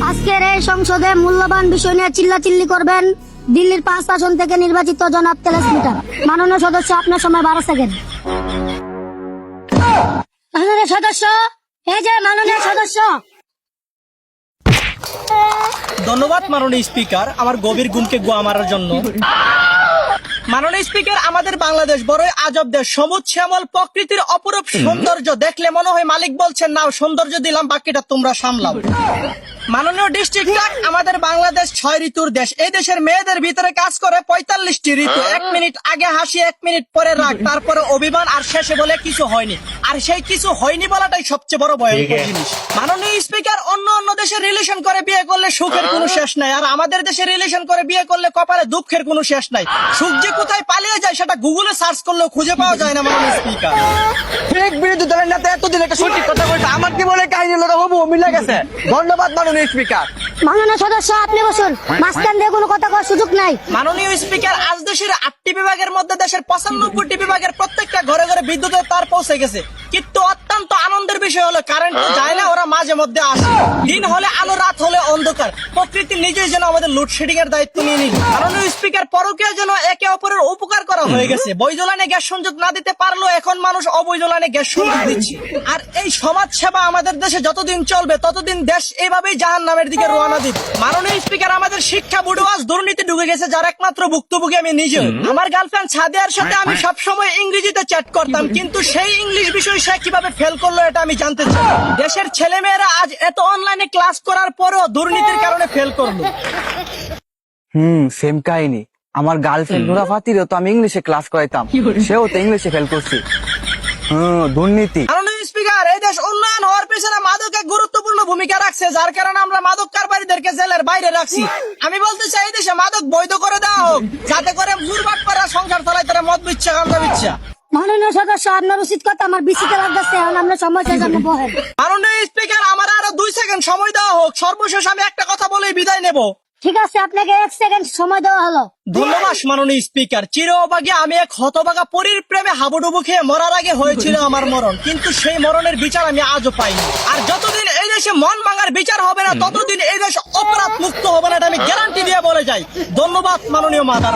আজকের এই সংসদে মূল্যবান বিষয় নিয়ে চিল্লাচিল্লি করবেন দিল্লির 5 আসন থেকে নির্বাচিত জনাব তেলেস মিটার। মাননীয় সদস্য, আপনার সময় 12 সেকেন্ড। মাননীয় সদস্য, এই যে মাননীয় সদস্য। ধন্যবাদ মাননীয় স্পিকার, আমার গভীর ঘুমকে গোয়া মারার জন্য। মাননীয় স্পিকার, আমাদের বাংলাদেশ বড়ই আজব দেশ। সবুজ শ্যামল প্রকৃতির অপরূপ সৌন্দর্য দেখলে মনে হয় মালিক বলছেন নাও সৌন্দর্য দিলাম, বাকিটা তোমরা সামলাও। মাননীয় ডিস্ট্রিক্ট ক্লার্ক, আমাদের বাংলাদেশ 6 ঋতুর দেশ। এই দেশের মেয়েদের ভিতরে কাজ করে 45টি ঋতু। 1 মিনিট আগে হাসি, 1 মিনিট পরে রাগ, তারপরে অভিমান, আর শেষে বলে কিছু হয়নি। আর সেই কিছু হয়নি বলাটাই সবচেয়ে বড় ভয়ঙ্কর জিনিস। মাননীয় স্পিকার, অন্য দেশে রিলেশন করে বিয়ে করলে সুখের কোনো শেষ নাই, আর আমাদের দেশে রিলেশন করে বিয়ে করলে কপালে দুঃখের কোনো শেষ নাই। সুখ যে কোথায় পালিয়ে যায় সেটা গুগলে সার্চ করলেও খুঁজে পাওয়া যায় না। মাননীয় স্পিকার, এক বিরোধী দলের নেতা এতদিন একটা সঠিক কথা বলতে আমার কি বলে কাহিনী লোক হবু মিলে গেছে। ধন্যবাদ মাননীয় স্পিকার। মাননীয় সদস্য, আপনি বসুন। মাঝখান দিয়ে কোনো কথা কওয়ার সুযোগ নাই। মাননীয় স্পিকার, আজ দেশের 8টি বিভাগের মধ্যে দেশের 95টি বিভাগের প্রত্যেকটা ঘরে ঘরে বিদ্যুতের তার পৌঁছে গেছে। কিন্তু অত্যন্ত আনন্দের বিষয় হলো কারেন্ট তো যায় না, ওরা মাঝে মধ্যে আসে। দিন হলে আলো, রাত হলে অন্ধকার। প্রকৃতি নিজেই যেন আমাদের লোডশেডিং এর দায়িত্ব নিয়ে নিল। মাননীয় স্পিকার, পরকীয়া যেন একে অপরের উপকার করা হয়ে গেছে। বৈধ লাইনে গ্যাস সংযোগ না দিতে পারলেও এখন মানুষ অবৈধ লাইনে গ্যাস সংযোগ দিচ্ছে। আর এই সমাজ সেবা আমাদের দেশে যতদিন চলবে ততদিন দেশ এইভাবেই জাহান্নামের দিকে রওনা দিবে। মাননীয় স্পিকার, আমাদের শিক্ষা বোর্ডে আজ দুর্নীতি ঢুকে গেছে, যার একমাত্র ভুক্তভোগী আমি নিজে। আমার গার্লফ্রেন্ড সাদিয়ার সাথে আমি সবসময় ইংরেজিতে চ্যাট করতাম, কিন্তু সেই ইংলিশ বিষয় সে কিভাবে ফেল করলো এটা আমি জানতে চাই। দেশের ছেলেমেয়েরা আজ এত অনলাইনে ক্লাস করার পরেও দুর্নীতির কারণে ফেল করলো। সেম কাহিনী। আমার গার্লফ্রেন্ড নুরা ফাতিরও তো আমি ইংলিশে ক্লাস করাইতাম, সেও তো ইংলিশে ফেল করছি। দুর্নীতি। মাননীয় স্পিকার, এই দেশ উন্নয়ন হওয়ার পেছনে মাদক এক গুরুত্বপূর্ণ ভূমিকা রাখছে, যার কারণে আমরা মাদক কারবারিদেরকে জেলের বাইরে রাখছি। আমি বলতে চাই এই দেশে মাদক বৈধ করে দেওয়া হোক, যাতে করে জুরবাট করা সংসার চালায় তারা মদ বিচ্ছা, গাঁজা বিচ্ছা। মাননীয় সদস্য, আপনার উচিত কথা। আমার বিসিতে লাগতেছে, এখন আমরা সময় শেষ, আপনি বহেন। মাননীয় স্পিকার, আমার আরো 2 সেকেন্ড সময় দেওয়া হোক। সর্বশেষ আমি একটা কথা বলেই বিদায় নেব। ঠিক আছে, আপনাকে 1 সেকেন্ড সময় দেওয়া হলো। ধন্যবাদ মাননীয় স্পিকার। চির অভাগী আমি এক হতভাগা পরীর প্রেমে হাবুডুবু খেয়ে মরার আগে হয়েছিল আমার মরণ, কিন্তু সেই মরণের বিচার আমি আজও পাইনি। আর যতদিন এই দেশে মন ভাঙার বিচার হবে না ততদিন এই দেশ অপরাধ মুক্ত হবে না, এটা আমি গ্যারান্টি দিয়ে বলে যাই। ধন্যবাদ মাননীয় মাদার।